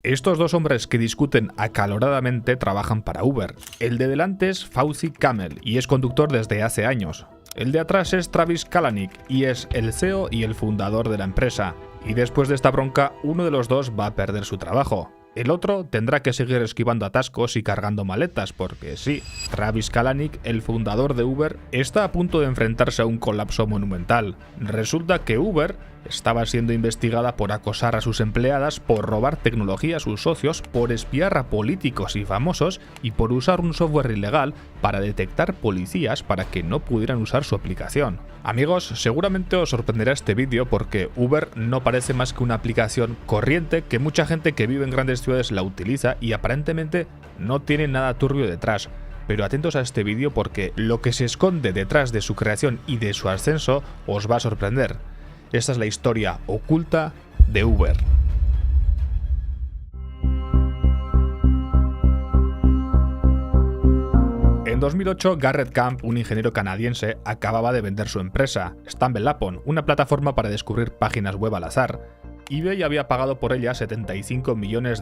Estos dos hombres que discuten acaloradamente trabajan para Uber. El de delante es Fauzi Camel y es conductor desde hace años. El de atrás es Travis Kalanick y es el CEO y el fundador de la empresa. Y después de esta bronca, uno de los dos va a perder su trabajo. El otro tendrá que seguir esquivando atascos y cargando maletas, porque sí, Travis Kalanick, el fundador de Uber, está a punto de enfrentarse a un colapso monumental. Resulta que Uber estaba siendo investigada por acosar a sus empleadas, por robar tecnología a sus socios, por espiar a políticos y famosos y por usar un software ilegal para detectar policías para que no pudieran usar su aplicación. Amigos, seguramente os sorprenderá este vídeo porque Uber no parece más que una aplicación corriente que mucha gente que vive en grandes ciudades la utiliza y aparentemente no tiene nada turbio detrás. Pero atentos a este vídeo porque lo que se esconde detrás de su creación y de su ascenso os va a sorprender. Esta es la historia oculta de Uber. En 2008, Garrett Camp, un ingeniero canadiense, acababa de vender su empresa, StumbleUpon, una plataforma para descubrir páginas web al azar. eBay había pagado por ella $75 millones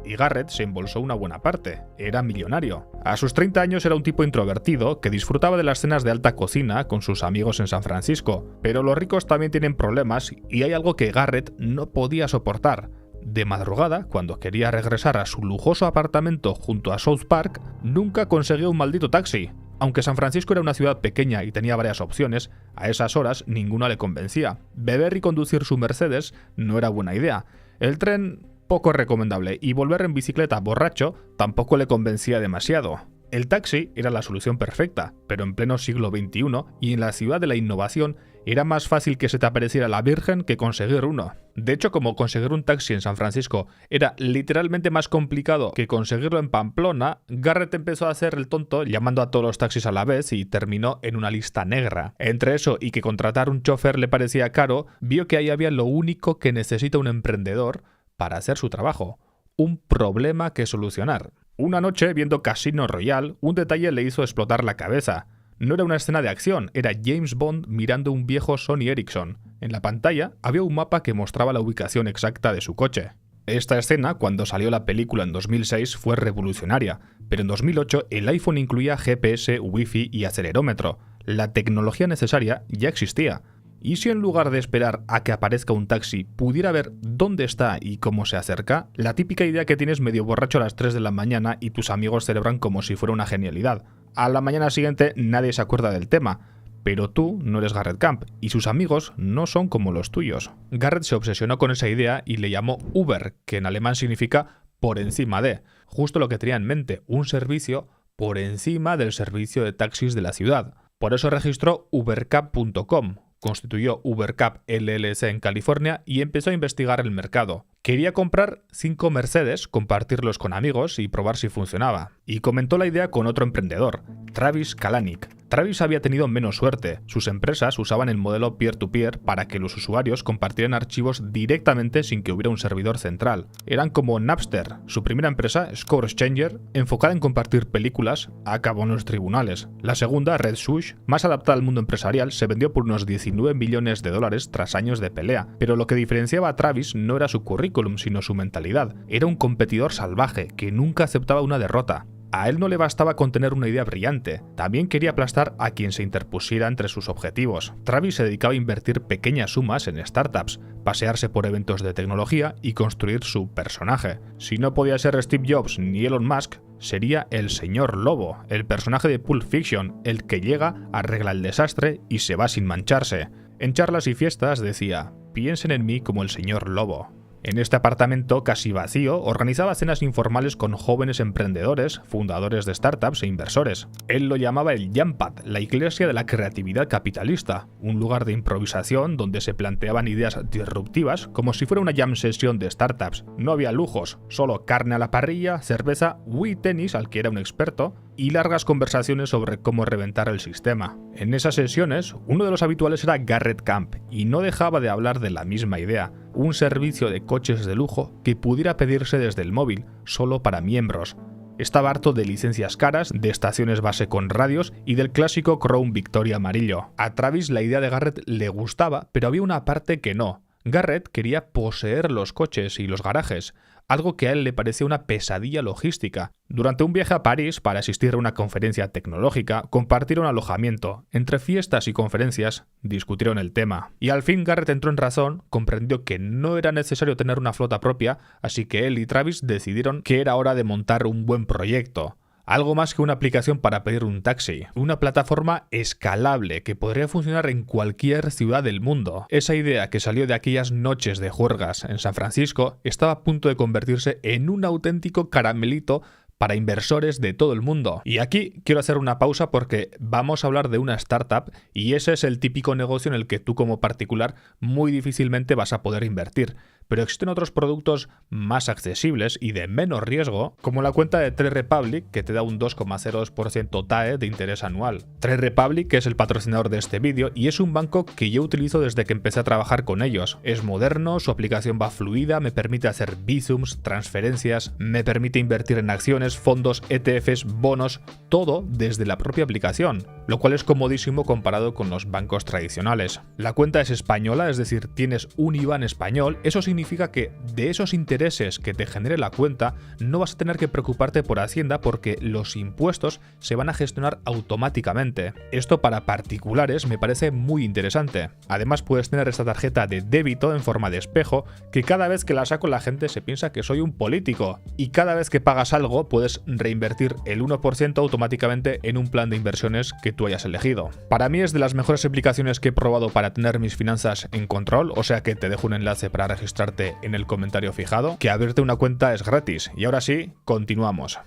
y Garrett se embolsó una buena parte. Era millonario. A sus 30 años era un tipo introvertido que disfrutaba de las cenas de alta cocina con sus amigos en San Francisco. Pero los ricos también tienen problemas y hay algo que Garrett no podía soportar. De madrugada, cuando quería regresar a su lujoso apartamento junto a South Park, nunca conseguía un maldito taxi. Aunque San Francisco era una ciudad pequeña y tenía varias opciones, a esas horas ninguna le convencía. Beber y conducir su Mercedes no era buena idea. El tren, poco recomendable, y volver en bicicleta borracho tampoco le convencía demasiado. El taxi era la solución perfecta, pero en pleno siglo XXI y en la ciudad de la innovación era más fácil que se te apareciera la Virgen que conseguir uno. De hecho, como conseguir un taxi en San Francisco era literalmente más complicado que conseguirlo en Pamplona, Garrett empezó a hacer el tonto llamando a todos los taxis a la vez y terminó en una lista negra. Entre eso y que contratar un chofer le parecía caro, vio que ahí había lo único que necesita un emprendedor para hacer su trabajo: un problema que solucionar. Una noche, viendo Casino Royale, un detalle le hizo explotar la cabeza. No era una escena de acción, era James Bond mirando un viejo Sony Ericsson. En la pantalla había un mapa que mostraba la ubicación exacta de su coche. Esta escena, cuando salió la película en 2006, fue revolucionaria, pero en 2008 el iPhone incluía GPS, Wi-Fi y acelerómetro. La tecnología necesaria ya existía. ¿Y si en lugar de esperar a que aparezca un taxi pudiera ver dónde está y cómo se acerca? La típica idea que tienes medio borracho a las 3 de la mañana y tus amigos celebran como si fuera una genialidad. A la mañana siguiente nadie se acuerda del tema. Pero tú no eres Garrett Camp y sus amigos no son como los tuyos. Garrett se obsesionó con esa idea y le llamó Uber, que en alemán significa por encima de. Justo lo que tenía en mente, un servicio por encima del servicio de taxis de la ciudad. Por eso registró ubercab.com. Constituyó UberCab LLC en California y empezó a investigar el mercado. Quería comprar 5 Mercedes, compartirlos con amigos y probar si funcionaba. Y comentó la idea con otro emprendedor, Travis Kalanick. Travis había tenido menos suerte. Sus empresas usaban el modelo peer-to-peer para que los usuarios compartieran archivos directamente sin que hubiera un servidor central. Eran como Napster. Su primera empresa, ScoreXchanger, enfocada en compartir películas, acabó en los tribunales. La segunda, RedShush, más adaptada al mundo empresarial, se vendió por unos $19 millones tras años de pelea. Pero lo que diferenciaba a Travis no era su currículum, sino su mentalidad. Era un competidor salvaje que nunca aceptaba una derrota. A él no le bastaba con tener una idea brillante, también quería aplastar a quien se interpusiera entre sus objetivos. Travis se dedicaba a invertir pequeñas sumas en startups, pasearse por eventos de tecnología y construir su personaje. Si no podía ser Steve Jobs ni Elon Musk, sería el Señor Lobo, el personaje de Pulp Fiction, el que llega, arregla el desastre y se va sin mancharse. En charlas y fiestas decía: piensen en mí como el Señor Lobo. En este apartamento casi vacío, organizaba cenas informales con jóvenes emprendedores, fundadores de startups e inversores. Él lo llamaba el Jampad, la iglesia de la creatividad capitalista, un lugar de improvisación donde se planteaban ideas disruptivas como si fuera una jam session de startups. No había lujos, solo carne a la parrilla, cerveza, Wii tenis al que era un experto y largas conversaciones sobre cómo reventar el sistema. En esas sesiones, uno de los habituales era Garrett Camp y no dejaba de hablar de la misma idea: un servicio de coches de lujo que pudiera pedirse desde el móvil, solo para miembros. Estaba harto de licencias caras, de estaciones base con radios y del clásico Crown Victoria amarillo. A Travis la idea de Garrett le gustaba, pero había una parte que no. Garrett quería poseer los coches y los garajes. algo que a él le parecía una pesadilla logística. Durante un viaje a París para asistir a una conferencia tecnológica, compartieron alojamiento. Entre fiestas y conferencias, discutieron el tema. Y al fin Garrett entró en razón, comprendió que no era necesario tener una flota propia, así que él y Travis decidieron que era hora de montar un buen proyecto. Algo más que una aplicación para pedir un taxi, una plataforma escalable que podría funcionar en cualquier ciudad del mundo. Esa idea que salió de aquellas noches de juergas en San Francisco estaba a punto de convertirse en un auténtico caramelito para inversores de todo el mundo. Y aquí quiero hacer una pausa porque vamos a hablar de una startup y ese es el típico negocio en el que tú como particular muy difícilmente vas a poder invertir. Pero existen otros productos más accesibles y de menos riesgo, como la cuenta de Trade Republic, que te da un 2,02% TAE de interés anual. Trade Republic es el patrocinador de este vídeo y es un banco que yo utilizo desde que empecé a trabajar con ellos. Es moderno, su aplicación va fluida, me permite hacer bizums, transferencias, me permite invertir en acciones, fondos, ETFs, bonos, todo desde la propia aplicación, lo cual es comodísimo comparado con los bancos tradicionales. La cuenta es española, es decir, tienes un IBAN español, eso significa que de esos intereses que te genere la cuenta no vas a tener que preocuparte por Hacienda porque los impuestos se van a gestionar automáticamente. Esto para particulares me parece muy interesante. Además puedes tener esta tarjeta de débito en forma de espejo que cada vez que la saco la gente se piensa que soy un político y cada vez que pagas algo puedes reinvertir el 1% automáticamente en un plan de inversiones que tú hayas elegido. Para mí es de las mejores aplicaciones que he probado para tener mis finanzas en control, o sea que te dejo un enlace para registrarte en el comentario fijado, que abrirte una cuenta es gratis. Y ahora sí, continuamos.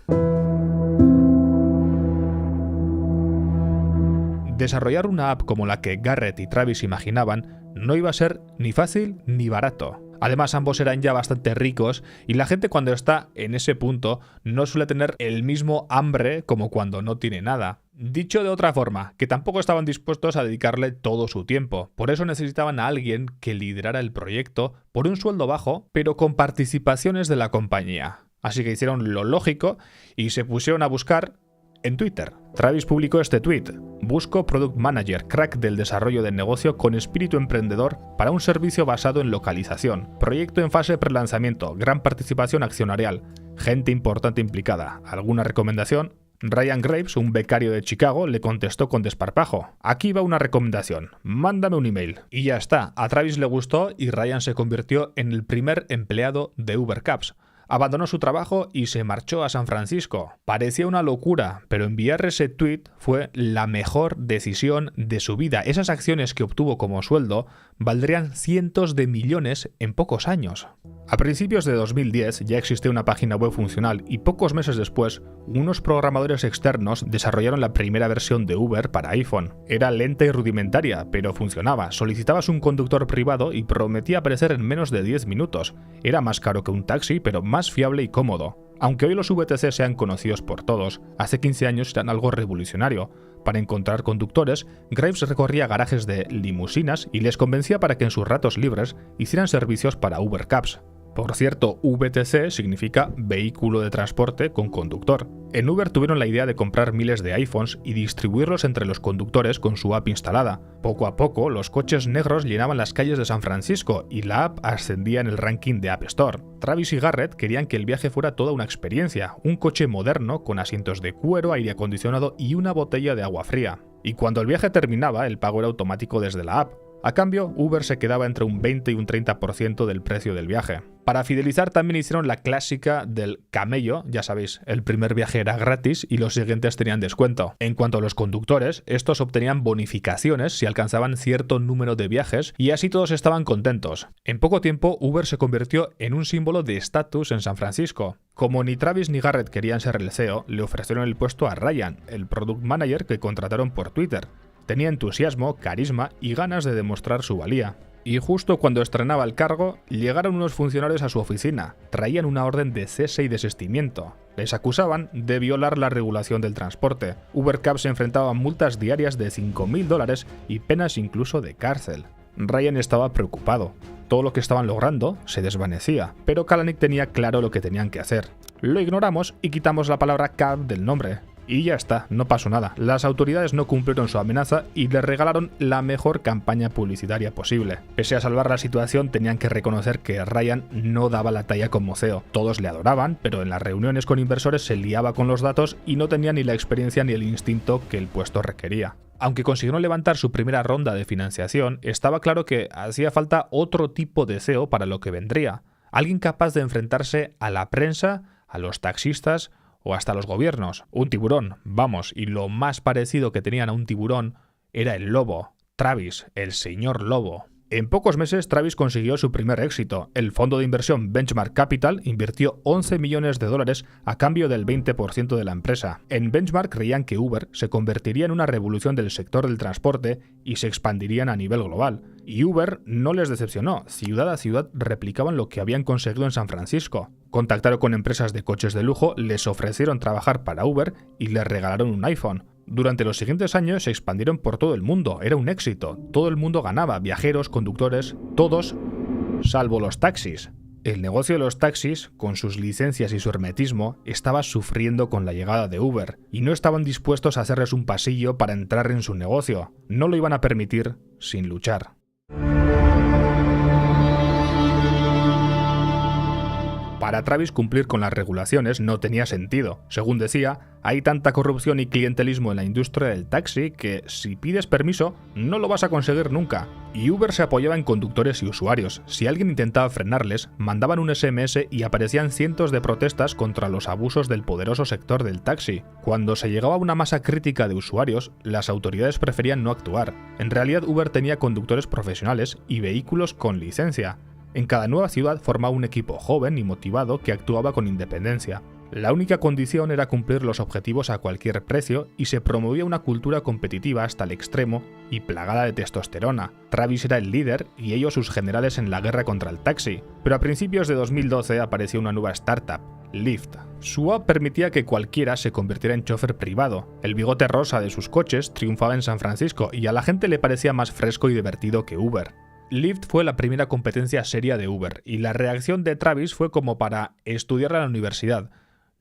Desarrollar una app como la que Garrett y Travis imaginaban no iba a ser ni fácil ni barato. Además, ambos eran ya bastante ricos y la gente cuando está en ese punto no suele tener el mismo hambre como cuando no tiene nada. Dicho de otra forma, que tampoco estaban dispuestos a dedicarle todo su tiempo. Por eso necesitaban a alguien que liderara el proyecto por un sueldo bajo, pero con participaciones de la compañía. Así que hicieron lo lógico y se pusieron a buscar en Twitter. Travis publicó este tweet: busco Product Manager, crack del desarrollo del negocio con espíritu emprendedor para un servicio basado en localización. Proyecto en fase prelanzamiento, gran participación accionarial, gente importante implicada. ¿Alguna recomendación? Ryan Graves, un becario de Chicago, le contestó con desparpajo: aquí va una recomendación, mándame un email. Y ya está, a Travis le gustó y Ryan se convirtió en el primer empleado de Uber Cabs. Abandonó su trabajo y se marchó a San Francisco. Parecía una locura, pero enviar ese tweet fue la mejor decisión de su vida. Esas acciones que obtuvo como sueldo valdrían cientos de millones en pocos años. A principios de 2010 ya existía una página web funcional y pocos meses después, unos programadores externos desarrollaron la primera versión de Uber para iPhone. Era lenta y rudimentaria, pero funcionaba. Solicitabas un conductor privado y prometía aparecer en menos de 10 minutos. Era más caro que un taxi, pero más fiable y cómodo. Aunque hoy los VTC sean conocidos por todos, hace 15 años eran algo revolucionario. Para encontrar conductores, Graves recorría garajes de limusinas y les convencía para que en sus ratos libres hicieran servicios para Uber Cabs. Por cierto, VTC significa vehículo de transporte con conductor. En Uber tuvieron la idea de comprar miles de iPhones y distribuirlos entre los conductores con su app instalada. Poco a poco, los coches negros llenaban las calles de San Francisco y la app ascendía en el ranking de App Store. Travis y Garrett querían que el viaje fuera toda una experiencia, un coche moderno con asientos de cuero, aire acondicionado y una botella de agua fría. Y cuando el viaje terminaba, el pago era automático desde la app. A cambio, Uber se quedaba entre un 20 y un 30% del precio del viaje. Para fidelizar también hicieron la clásica del camello, ya sabéis, el primer viaje era gratis y los siguientes tenían descuento. En cuanto a los conductores, estos obtenían bonificaciones si alcanzaban cierto número de viajes y así todos estaban contentos. En poco tiempo, Uber se convirtió en un símbolo de estatus en San Francisco. Como ni Travis ni Garrett querían ser el CEO, le ofrecieron el puesto a Ryan, el Product Manager que contrataron por Twitter. Tenía entusiasmo, carisma y ganas de demostrar su valía. Y justo cuando estrenaba el cargo, llegaron unos funcionarios a su oficina. Traían una orden de cese y desistimiento. Les acusaban de violar la regulación del transporte. Uber Cabs se enfrentaba a multas diarias de $5.000 y penas incluso de cárcel. Ryan estaba preocupado. Todo lo que estaban logrando se desvanecía, pero Kalanick tenía claro lo que tenían que hacer. Lo ignoramos y quitamos la palabra cab del nombre. Y ya está, no pasó nada. Las autoridades no cumplieron su amenaza y le regalaron la mejor campaña publicitaria posible. Pese a salvar la situación, tenían que reconocer que Ryan no daba la talla como CEO. Todos le adoraban, pero en las reuniones con inversores se liaba con los datos y no tenía ni la experiencia ni el instinto que el puesto requería. Aunque consiguieron levantar su primera ronda de financiación, estaba claro que hacía falta otro tipo de CEO para lo que vendría. Alguien capaz de enfrentarse a la prensa, a los taxistas o hasta los gobiernos. Un tiburón, vamos, y lo más parecido que tenían a un tiburón era el lobo. Travis, el señor lobo. En pocos meses, Travis consiguió su primer éxito. El fondo de inversión Benchmark Capital invirtió $11 millones a cambio del 20% de la empresa. En Benchmark creían que Uber se convertiría en una revolución del sector del transporte y se expandirían a nivel global. Y Uber no les decepcionó. Ciudad a ciudad replicaban lo que habían conseguido en San Francisco. Contactaron con empresas de coches de lujo, les ofrecieron trabajar para Uber y les regalaron un iPhone. Durante los siguientes años se expandieron por todo el mundo, era un éxito, todo el mundo ganaba, viajeros, conductores, todos, salvo los taxis. El negocio de los taxis, con sus licencias y su hermetismo, estaba sufriendo con la llegada de Uber, y no estaban dispuestos a hacerles un pasillo para entrar en su negocio, no lo iban a permitir sin luchar. Para Travis cumplir con las regulaciones no tenía sentido. Según decía, hay tanta corrupción y clientelismo en la industria del taxi que si pides permiso no lo vas a conseguir nunca. Y Uber se apoyaba en conductores y usuarios. Si alguien intentaba frenarles, mandaban un SMS y aparecían cientos de protestas contra los abusos del poderoso sector del taxi. Cuando se llegaba a una masa crítica de usuarios, las autoridades preferían no actuar. En realidad Uber tenía conductores profesionales y vehículos con licencia. En cada nueva ciudad formaba un equipo joven y motivado que actuaba con independencia. La única condición era cumplir los objetivos a cualquier precio y se promovía una cultura competitiva hasta el extremo y plagada de testosterona. Travis era el líder y ellos sus generales en la guerra contra el taxi. Pero a principios de 2012 apareció una nueva startup, Lyft. Su app permitía que cualquiera se convirtiera en chofer privado. El bigote rosa de sus coches triunfaba en San Francisco y a la gente le parecía más fresco y divertido que Uber. Lyft fue la primera competencia seria de Uber y la reacción de Travis fue como para estudiar en la universidad.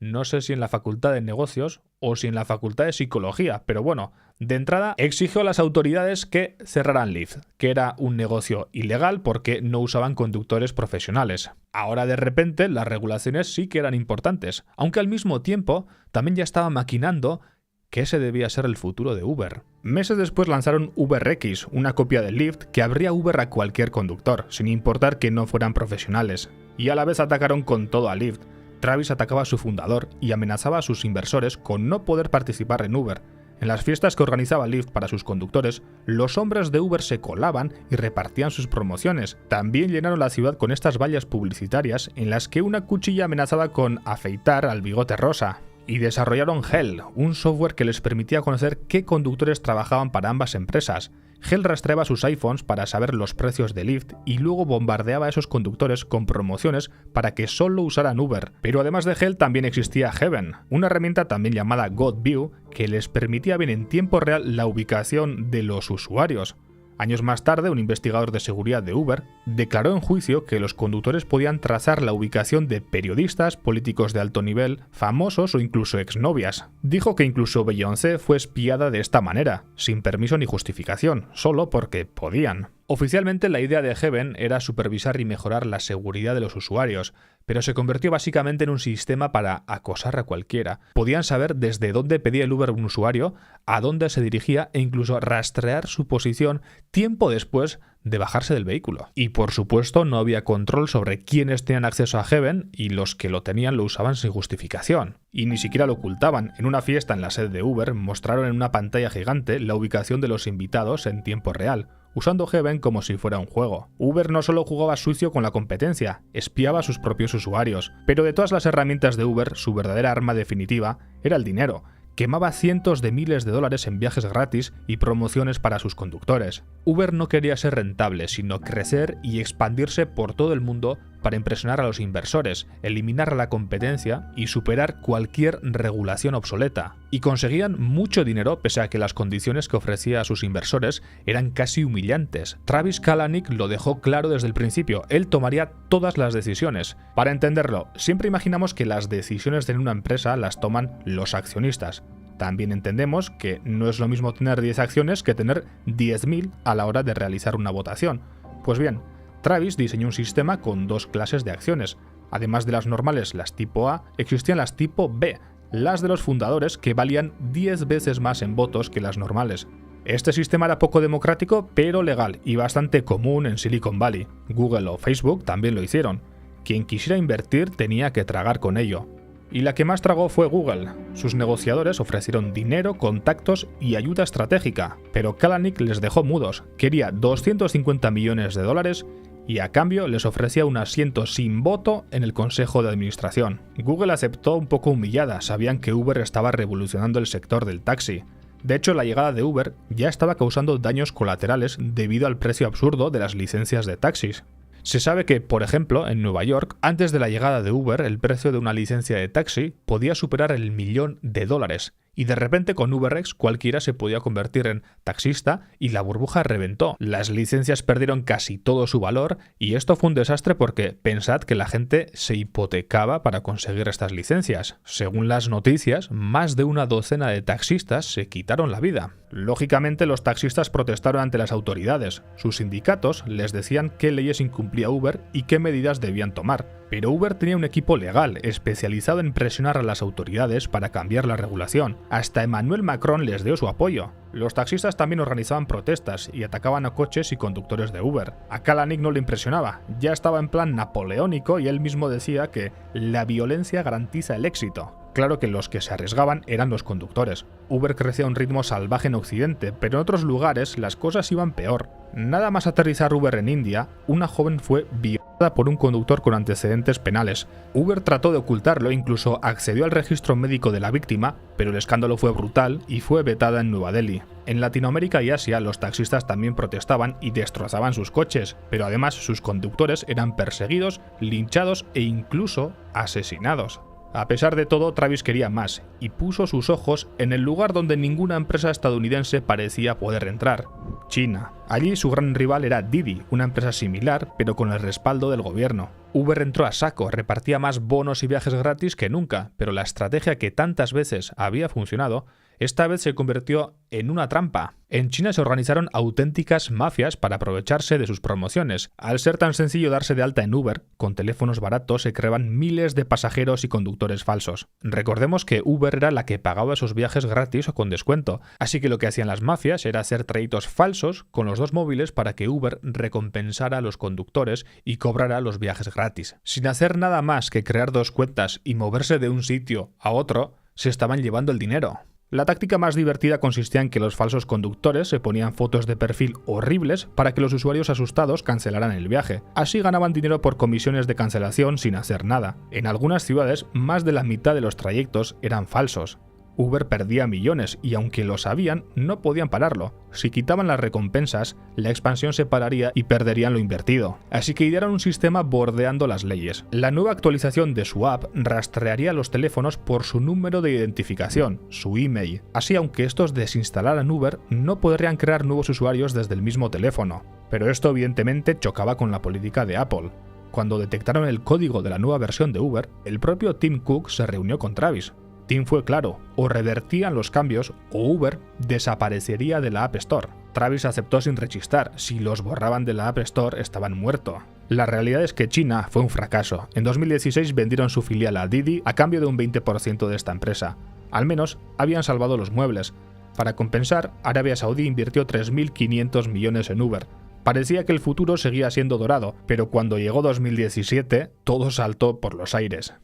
No sé si en la facultad de negocios o si en la facultad de psicología, pero bueno, de entrada exigió a las autoridades que cerraran Lyft, que era un negocio ilegal porque no usaban conductores profesionales. Ahora de repente las regulaciones sí que eran importantes, aunque al mismo tiempo también ya estaba maquinando que ese debía ser el futuro de Uber. Meses después lanzaron UberX, una copia de Lyft que abría Uber a cualquier conductor, sin importar que no fueran profesionales. Y a la vez atacaron con todo a Lyft. Travis atacaba a su fundador y amenazaba a sus inversores con no poder participar en Uber. En las fiestas que organizaba Lyft para sus conductores, los hombres de Uber se colaban y repartían sus promociones. También llenaron la ciudad con estas vallas publicitarias en las que una cuchilla amenazaba con afeitar al bigote rosa. Y desarrollaron Hell, un software que les permitía conocer qué conductores trabajaban para ambas empresas. Hell rastreaba sus iPhones para saber los precios de Lyft y luego bombardeaba a esos conductores con promociones para que solo usaran Uber. Pero además de Hell también existía Heaven, una herramienta también llamada GodView que les permitía ver en tiempo real la ubicación de los usuarios. Años más tarde, un investigador de seguridad de Uber declaró en juicio que los conductores podían trazar la ubicación de periodistas, políticos de alto nivel, famosos o incluso exnovias. Dijo que incluso Beyoncé fue espiada de esta manera, sin permiso ni justificación, solo porque podían. Oficialmente la idea de Heaven era supervisar y mejorar la seguridad de los usuarios, pero se convirtió básicamente en un sistema para acosar a cualquiera. Podían saber desde dónde pedía el Uber un usuario, a dónde se dirigía e incluso rastrear su posición tiempo después de bajarse del vehículo. Y por supuesto no había control sobre quiénes tenían acceso a Heaven y los que lo tenían lo usaban sin justificación. Y ni siquiera lo ocultaban. En una fiesta en la sede de Uber mostraron en una pantalla gigante la ubicación de los invitados en tiempo real, usando Heaven como si fuera un juego. Uber no solo jugaba sucio con la competencia, espiaba a sus propios usuarios, pero de todas las herramientas de Uber, su verdadera arma definitiva era el dinero. Quemaba cientos de miles de dólares en viajes gratis y promociones para sus conductores. Uber no quería ser rentable, sino crecer y expandirse por todo el mundo para impresionar a los inversores, eliminar a la competencia y superar cualquier regulación obsoleta. Y conseguían mucho dinero pese a que las condiciones que ofrecía a sus inversores eran casi humillantes. Travis Kalanick lo dejó claro desde el principio, él tomaría todas las decisiones. Para entenderlo, siempre imaginamos que las decisiones de una empresa las toman los accionistas. También entendemos que no es lo mismo tener 10 acciones que tener 10.000 a la hora de realizar una votación. Pues bien, Travis diseñó un sistema con dos clases de acciones. Además de las normales, las tipo A, existían las tipo B, las de los fundadores, que valían 10 veces más en votos que las normales. Este sistema era poco democrático, pero legal y bastante común en Silicon Valley. Google o Facebook también lo hicieron. Quien quisiera invertir tenía que tragar con ello. Y la que más tragó fue Google. Sus negociadores ofrecieron dinero, contactos y ayuda estratégica, pero Kalanick les dejó mudos. Quería 250 millones de dólares y a cambio les ofrecía un asiento sin voto en el consejo de administración. Google aceptó un poco humillada, sabían que Uber estaba revolucionando el sector del taxi. De hecho, la llegada de Uber ya estaba causando daños colaterales debido al precio absurdo de las licencias de taxis. Se sabe que, por ejemplo, en Nueva York, antes de la llegada de Uber, el precio de una licencia de taxi podía superar el $1.000.000. Y de repente con UberX cualquiera se podía convertir en taxista y la burbuja reventó. Las licencias perdieron casi todo su valor y esto fue un desastre porque pensad que la gente se hipotecaba para conseguir estas licencias. Según las noticias, más de una docena de taxistas se quitaron la vida. Lógicamente los taxistas protestaron ante las autoridades. Sus sindicatos les decían qué leyes incumplía Uber y qué medidas debían tomar. Pero Uber tenía un equipo legal especializado en presionar a las autoridades para cambiar la regulación. Hasta Emmanuel Macron les dio su apoyo. Los taxistas también organizaban protestas y atacaban a coches y conductores de Uber. A Kalanick no le impresionaba, ya estaba en plan napoleónico y él mismo decía que la violencia garantiza el éxito. Claro que los que se arriesgaban eran los conductores. Uber crecía a un ritmo salvaje en Occidente, pero en otros lugares las cosas iban peor. Nada más aterrizar Uber en India, una joven fue violada por un conductor con antecedentes penales. Uber trató de ocultarlo e incluso accedió al registro médico de la víctima, pero el escándalo fue brutal y fue vetada en Nueva Delhi. En Latinoamérica y Asia los taxistas también protestaban y destrozaban sus coches, pero además sus conductores eran perseguidos, linchados e incluso asesinados. A pesar de todo, Travis quería más y puso sus ojos en el lugar donde ninguna empresa estadounidense parecía poder entrar: China. Allí su gran rival era Didi, una empresa similar, pero con el respaldo del gobierno. Uber entró a saco, repartía más bonos y viajes gratis que nunca, pero la estrategia que tantas veces había funcionado, esta vez se convirtió en una trampa. En China se organizaron auténticas mafias para aprovecharse de sus promociones. Al ser tan sencillo darse de alta en Uber, con teléfonos baratos se creaban miles de pasajeros y conductores falsos. Recordemos que Uber era la que pagaba esos viajes gratis o con descuento, así que lo que hacían las mafias era hacer trayectos falsos con los dos móviles para que Uber recompensara a los conductores y cobrara los viajes gratis. Sin hacer nada más que crear dos cuentas y moverse de un sitio a otro, se estaban llevando el dinero. La táctica más divertida consistía en que los falsos conductores se ponían fotos de perfil horribles para que los usuarios asustados cancelaran el viaje. Así ganaban dinero por comisiones de cancelación sin hacer nada. En algunas ciudades, más de la mitad de los trayectos eran falsos. Uber perdía millones y aunque lo sabían, no podían pararlo. Si quitaban las recompensas, la expansión se pararía y perderían lo invertido. Así que idearon un sistema bordeando las leyes. La nueva actualización de su app rastrearía los teléfonos por su número de identificación, su email. Así, aunque estos desinstalaran Uber, no podrían crear nuevos usuarios desde el mismo teléfono. Pero esto evidentemente chocaba con la política de Apple. Cuando detectaron el código de la nueva versión de Uber, el propio Tim Cook se reunió con Travis. Tim fue claro: o revertían los cambios o Uber desaparecería de la App Store. Travis aceptó sin rechistar: si los borraban de la App Store estaban muertos. La realidad es que China fue un fracaso. En 2016 vendieron su filial a Didi a cambio de un 20% de esta empresa. Al menos habían salvado los muebles. Para compensar, Arabia Saudí invirtió 3.500 millones en Uber. Parecía que el futuro seguía siendo dorado, pero cuando llegó 2017, todo saltó por los aires.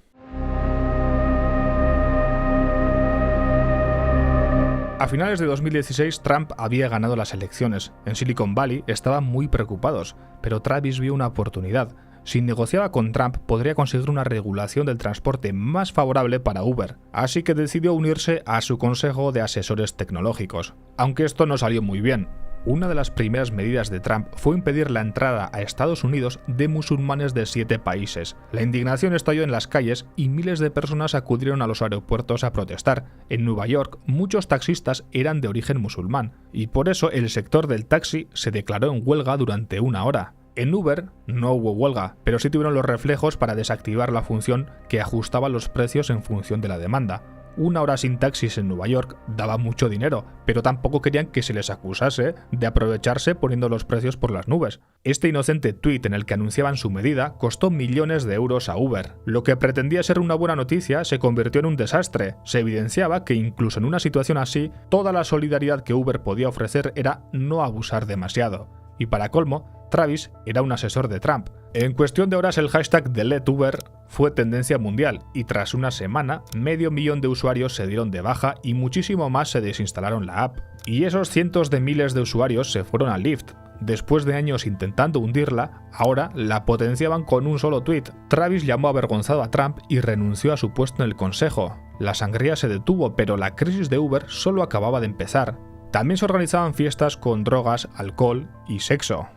A finales de 2016, Trump había ganado las elecciones. En Silicon Valley estaban muy preocupados, pero Travis vio una oportunidad. Si negociaba con Trump, podría conseguir una regulación del transporte más favorable para Uber, así que decidió unirse a su consejo de asesores tecnológicos. Aunque esto no salió muy bien. Una de las primeras medidas de Trump fue impedir la entrada a Estados Unidos de musulmanes de 7 países. La indignación estalló en las calles y miles de personas acudieron a los aeropuertos a protestar. En Nueva York, muchos taxistas eran de origen musulmán, y por eso el sector del taxi se declaró en huelga durante 1 hora. En Uber no hubo huelga, pero sí tuvieron los reflejos para desactivar la función que ajustaba los precios en función de la demanda. 1 hora sin taxis en Nueva York daba mucho dinero, pero tampoco querían que se les acusase de aprovecharse poniendo los precios por las nubes. Este inocente tuit en el que anunciaban su medida costó millones de euros a Uber. Lo que pretendía ser una buena noticia se convirtió en un desastre. Se evidenciaba que incluso en una situación así, toda la solidaridad que Uber podía ofrecer era no abusar demasiado. Y para colmo, Travis era un asesor de Trump. En cuestión de horas el hashtag #DeleteUber fue tendencia mundial y tras una semana, 500.000 de usuarios se dieron de baja y muchísimo más se desinstalaron la app. Y esos cientos de miles de usuarios se fueron a Lyft. Después de años intentando hundirla, ahora la potenciaban con un solo tuit. Travis llamó avergonzado a Trump y renunció a su puesto en el consejo. La sangría se detuvo, pero la crisis de Uber solo acababa de empezar. También se organizaban fiestas con drogas, alcohol y sexo.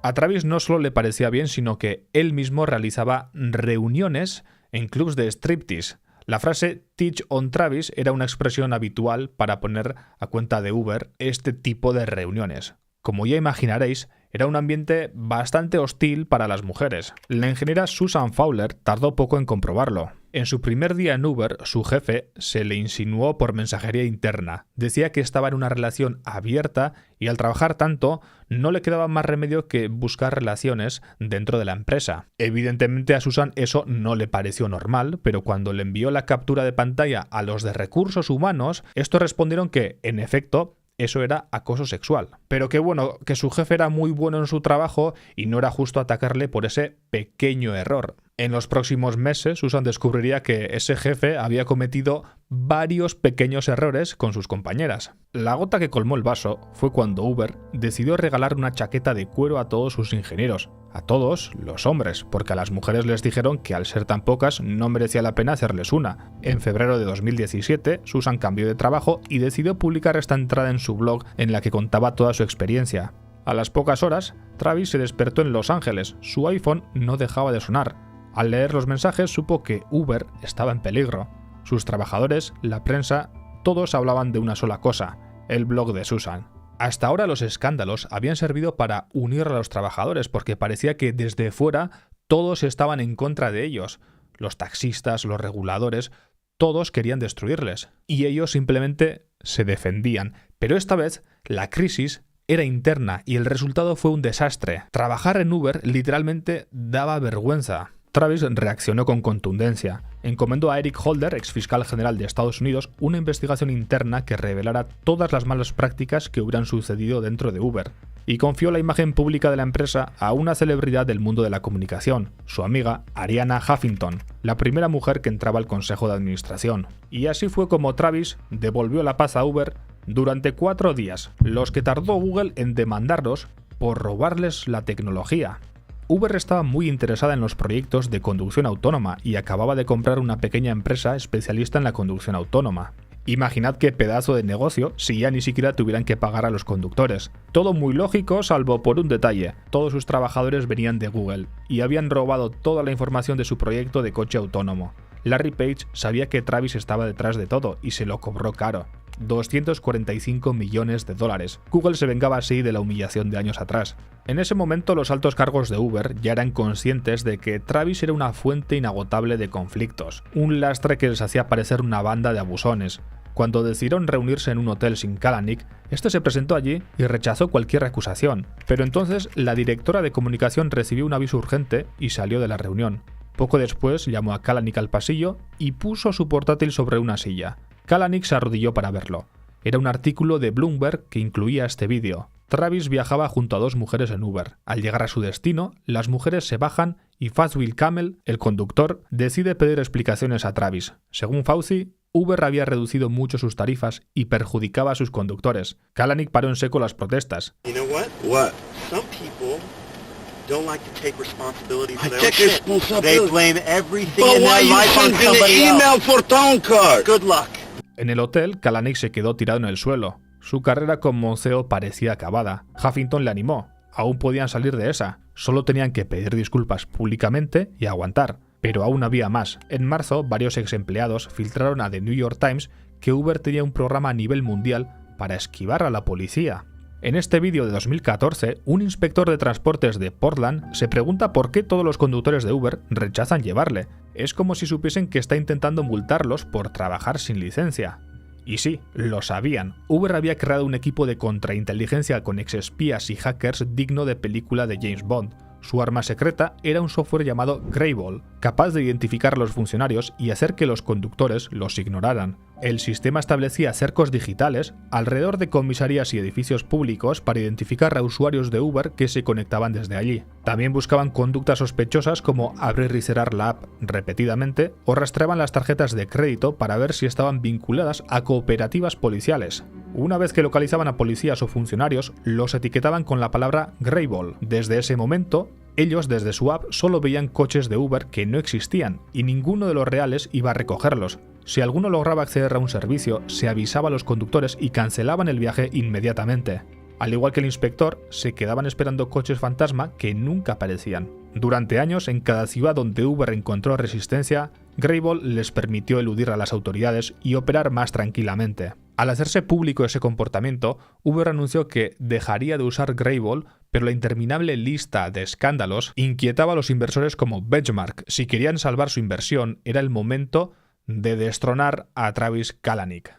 A Travis no solo le parecía bien, sino que él mismo realizaba reuniones en clubs de striptease. La frase "Teach on Travis" era una expresión habitual para poner a cuenta de Uber este tipo de reuniones. Como ya imaginaréis, era un ambiente bastante hostil para las mujeres. La ingeniera Susan Fowler tardó poco en comprobarlo. En su primer día en Uber, su jefe se le insinuó por mensajería interna. Decía que estaba en una relación abierta y al trabajar tanto, no le quedaba más remedio que buscar relaciones dentro de la empresa. Evidentemente a Susan eso no le pareció normal, pero cuando le envió la captura de pantalla a los de recursos humanos, estos respondieron que, en efecto, eso era acoso sexual. Pero que bueno, que su jefe era muy bueno en su trabajo y no era justo atacarle por ese pequeño error. En los próximos meses, Susan descubriría que ese jefe había cometido varios pequeños errores con sus compañeras. La gota que colmó el vaso fue cuando Uber decidió regalar una chaqueta de cuero a todos sus ingenieros, a todos los hombres, porque a las mujeres les dijeron que al ser tan pocas no merecía la pena hacerles una. En febrero de 2017, Susan cambió de trabajo y decidió publicar esta entrada en su blog en la que contaba toda su experiencia. A las pocas horas, Travis se despertó en Los Ángeles. Su iPhone no dejaba de sonar. Al leer los mensajes supo que Uber estaba en peligro. Sus trabajadores, la prensa, todos hablaban de una sola cosa, el blog de Susan. Hasta ahora los escándalos habían servido para unir a los trabajadores porque parecía que desde fuera todos estaban en contra de ellos. Los taxistas, los reguladores, todos querían destruirles y ellos simplemente se defendían. Pero esta vez la crisis era interna y el resultado fue un desastre. Trabajar en Uber literalmente daba vergüenza. Travis reaccionó con contundencia. Encomendó a Eric Holder, exfiscal general de Estados Unidos, una investigación interna que revelara todas las malas prácticas que hubieran sucedido dentro de Uber, y confió la imagen pública de la empresa a una celebridad del mundo de la comunicación, su amiga Arianna Huffington, la primera mujer que entraba al consejo de administración. Y así fue como Travis devolvió la paz a Uber durante 4 días, los que tardó Google en demandarlos por robarles la tecnología. Uber estaba muy interesada en los proyectos de conducción autónoma y acababa de comprar una pequeña empresa especialista en la conducción autónoma. Imaginad qué pedazo de negocio si ya ni siquiera tuvieran que pagar a los conductores. Todo muy lógico, salvo por un detalle. Todos sus trabajadores venían de Google y habían robado toda la información de su proyecto de coche autónomo. Larry Page sabía que Travis estaba detrás de todo y se lo cobró caro. $245 millones. Google se vengaba así de la humillación de años atrás. En ese momento los altos cargos de Uber ya eran conscientes de que Travis era una fuente inagotable de conflictos, un lastre que les hacía parecer una banda de abusones. Cuando decidieron reunirse en un hotel sin Kalanick, este se presentó allí y rechazó cualquier acusación. Pero entonces la directora de comunicación recibió un aviso urgente y salió de la reunión. Poco después llamó a Kalanick al pasillo y puso su portátil sobre una silla. Kalanick se arrodilló para verlo. Era un artículo de Bloomberg que incluía este vídeo. Travis viajaba junto a 2 mujeres en Uber. Al llegar a su destino, las mujeres se bajan y Fazil Kamel, el conductor, decide pedir explicaciones a Travis. Según Fauci, Uber había reducido mucho sus tarifas y perjudicaba a sus conductores. Kalanick paró en seco las protestas. You know what? What? Some people don't like to take responsibility for I their take own shit. responsibility. They blame everything But in why their you life on send me the somebody else. email for town card? Good luck. En el hotel, Kalanick se quedó tirado en el suelo. Su carrera como CEO parecía acabada. Huffington le animó. Aún podían salir de esa. Solo tenían que pedir disculpas públicamente y aguantar. Pero aún había más. En marzo, varios ex empleados filtraron a The New York Times que Uber tenía un programa a nivel mundial para esquivar a la policía. En este vídeo de 2014, un inspector de transportes de Portland se pregunta por qué todos los conductores de Uber rechazan llevarle. Es como si supiesen que está intentando multarlos por trabajar sin licencia. Y sí, lo sabían. Uber había creado un equipo de contrainteligencia con exespías y hackers digno de película de James Bond. Su arma secreta era un software llamado Greyball, capaz de identificar a los funcionarios y hacer que los conductores los ignoraran. El sistema establecía cercos digitales alrededor de comisarías y edificios públicos para identificar a usuarios de Uber que se conectaban desde allí. También buscaban conductas sospechosas como abrir y cerrar la app repetidamente o rastreaban las tarjetas de crédito para ver si estaban vinculadas a cooperativas policiales. Una vez que localizaban a policías o funcionarios, los etiquetaban con la palabra Greyball. Desde ese momento, ellos desde su app solo veían coches de Uber que no existían y ninguno de los reales iba a recogerlos. Si alguno lograba acceder a un servicio, se avisaba a los conductores y cancelaban el viaje inmediatamente. Al igual que el inspector, se quedaban esperando coches fantasma que nunca aparecían. Durante años, en cada ciudad donde Uber encontró resistencia, Greyball les permitió eludir a las autoridades y operar más tranquilamente. Al hacerse público ese comportamiento, Uber anunció que dejaría de usar Greyball, pero la interminable lista de escándalos inquietaba a los inversores como Benchmark. Si querían salvar su inversión, era el momento de destronar a Travis Kalanick.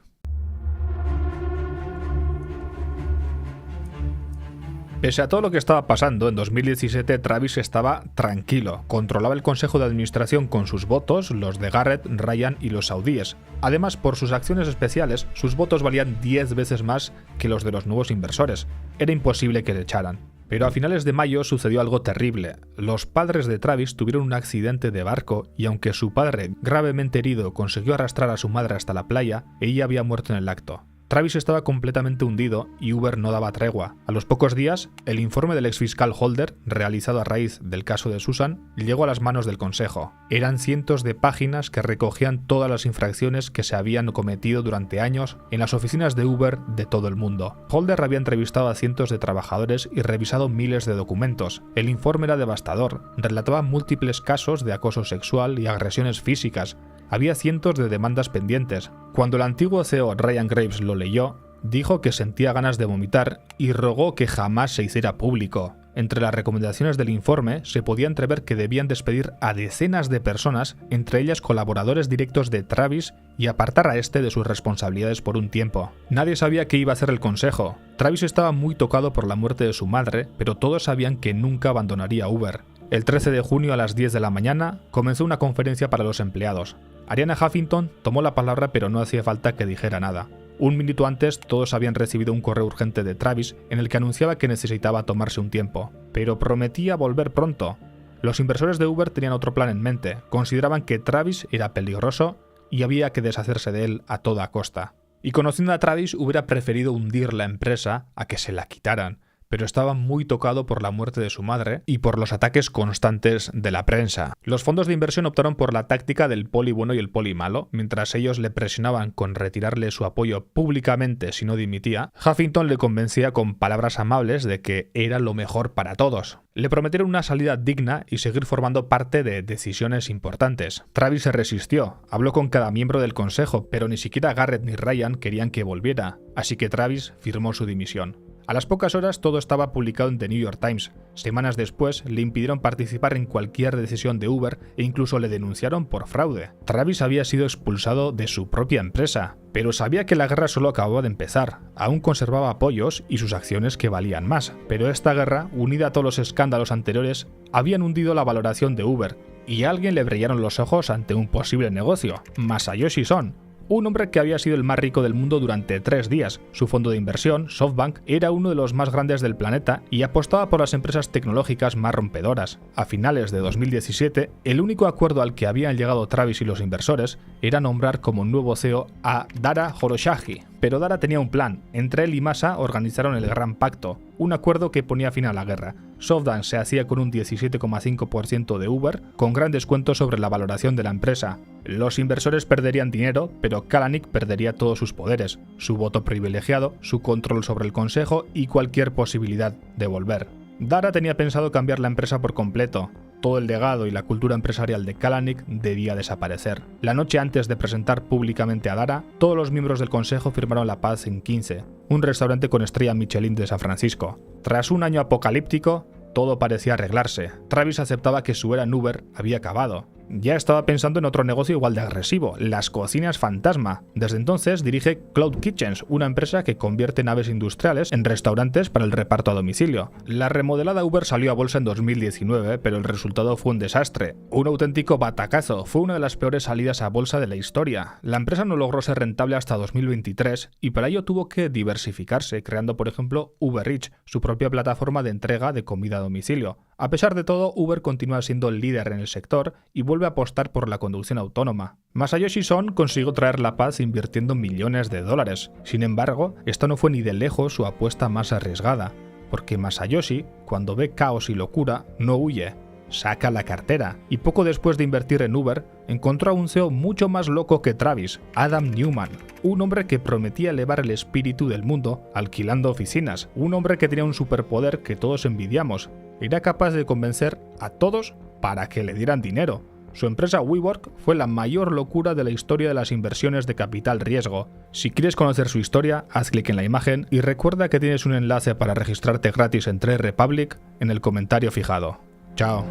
Pese a todo lo que estaba pasando, en 2017 Travis estaba tranquilo. Controlaba el consejo de administración con sus votos, los de Garrett, Ryan y los saudíes. Además, por sus acciones especiales, sus votos valían 10 veces más que los de los nuevos inversores. Era imposible que le echaran. Pero a finales de mayo sucedió algo terrible. Los padres de Travis tuvieron un accidente de barco y aunque su padre, gravemente herido, consiguió arrastrar a su madre hasta la playa, ella había muerto en el acto. Travis estaba completamente hundido y Uber no daba tregua. A los pocos días, el informe del exfiscal Holder, realizado a raíz del caso de Susan, llegó a las manos del Consejo. Eran cientos de páginas que recogían todas las infracciones que se habían cometido durante años en las oficinas de Uber de todo el mundo. Holder había entrevistado a cientos de trabajadores y revisado miles de documentos. El informe era devastador, relataba múltiples casos de acoso sexual y agresiones físicas. Había cientos de demandas pendientes. Cuando el antiguo CEO Ryan Graves lo leyó, dijo que sentía ganas de vomitar y rogó que jamás se hiciera público. Entre las recomendaciones del informe se podía entrever que debían despedir a decenas de personas, entre ellas colaboradores directos de Travis, y apartar a este de sus responsabilidades por un tiempo. Nadie sabía qué iba a hacer el consejo. Travis estaba muy tocado por la muerte de su madre, pero todos sabían que nunca abandonaría Uber. El 13 de junio a las 10 de la mañana comenzó una conferencia para los empleados. Arianna Huffington tomó la palabra pero no hacía falta que dijera nada. Un minuto antes todos habían recibido un correo urgente de Travis en el que anunciaba que necesitaba tomarse un tiempo, pero prometía volver pronto. Los inversores de Uber tenían otro plan en mente, consideraban que Travis era peligroso y había que deshacerse de él a toda costa. Y conociendo a Travis hubiera preferido hundir la empresa a que se la quitaran, pero estaba muy tocado por la muerte de su madre y por los ataques constantes de la prensa. Los fondos de inversión optaron por la táctica del poli bueno y el poli malo. Mientras ellos le presionaban con retirarle su apoyo públicamente si no dimitía, Huffington le convencía con palabras amables de que era lo mejor para todos. Le prometieron una salida digna y seguir formando parte de decisiones importantes. Travis se resistió, habló con cada miembro del consejo, pero ni siquiera Garrett ni Ryan querían que volviera, así que Travis firmó su dimisión. A las pocas horas todo estaba publicado en The New York Times. Semanas después le impidieron participar en cualquier decisión de Uber e incluso le denunciaron por fraude. Travis había sido expulsado de su propia empresa, pero sabía que la guerra solo acababa de empezar. Aún conservaba apoyos y sus acciones que valían más, pero esta guerra, unida a todos los escándalos anteriores, habían hundido la valoración de Uber y a alguien le brillaron los ojos ante un posible negocio: Masayoshi Son. Un hombre que había sido el más rico del mundo durante 3 días. Su fondo de inversión, SoftBank, era uno de los más grandes del planeta y apostaba por las empresas tecnológicas más rompedoras. A finales de 2017, el único acuerdo al que habían llegado Travis y los inversores era nombrar como nuevo CEO a Dara Khosrowshahi. Pero Dara tenía un plan. Entre él y Masa organizaron el Gran Pacto, un acuerdo que ponía fin a la guerra. SoftBank se hacía con un 17,5% de Uber, con gran descuento sobre la valoración de la empresa. Los inversores perderían dinero, pero Kalanick perdería todos sus poderes, su voto privilegiado, su control sobre el consejo y cualquier posibilidad de volver. Dara tenía pensado cambiar la empresa por completo. Todo el legado y la cultura empresarial de Kalanick debía desaparecer. La noche antes de presentar públicamente a Dara, todos los miembros del consejo firmaron la paz en 15, un restaurante con estrella Michelin de San Francisco. Tras un año apocalíptico, todo parecía arreglarse. Travis aceptaba que su era en Uber había acabado. Ya estaba pensando en otro negocio igual de agresivo, las cocinas fantasma. Desde entonces dirige Cloud Kitchens, una empresa que convierte naves industriales en restaurantes para el reparto a domicilio. La remodelada Uber salió a bolsa en 2019, pero el resultado fue un desastre. Un auténtico batacazo, fue una de las peores salidas a bolsa de la historia. La empresa no logró ser rentable hasta 2023 y para ello tuvo que diversificarse, creando por ejemplo Uber Eats, su propia plataforma de entrega de comida a domicilio. A pesar de todo, Uber continúa siendo el líder en el sector y vuelve a apostar por la conducción autónoma. Masayoshi Son consiguió traer la paz invirtiendo millones de dólares. Sin embargo, esta no fue ni de lejos su apuesta más arriesgada, porque Masayoshi, cuando ve caos y locura, no huye, saca la cartera, y poco después de invertir en Uber, encontró a un CEO mucho más loco que Travis, Adam Neumann, un hombre que prometía elevar el espíritu del mundo alquilando oficinas, un hombre que tenía un superpoder que todos envidiamos. Era capaz de convencer a todos para que le dieran dinero. Su empresa WeWork fue la mayor locura de la historia de las inversiones de capital riesgo. Si quieres conocer su historia, haz clic en la imagen y recuerda que tienes un enlace para registrarte gratis en Trade Republic en el comentario fijado. ¡Chao!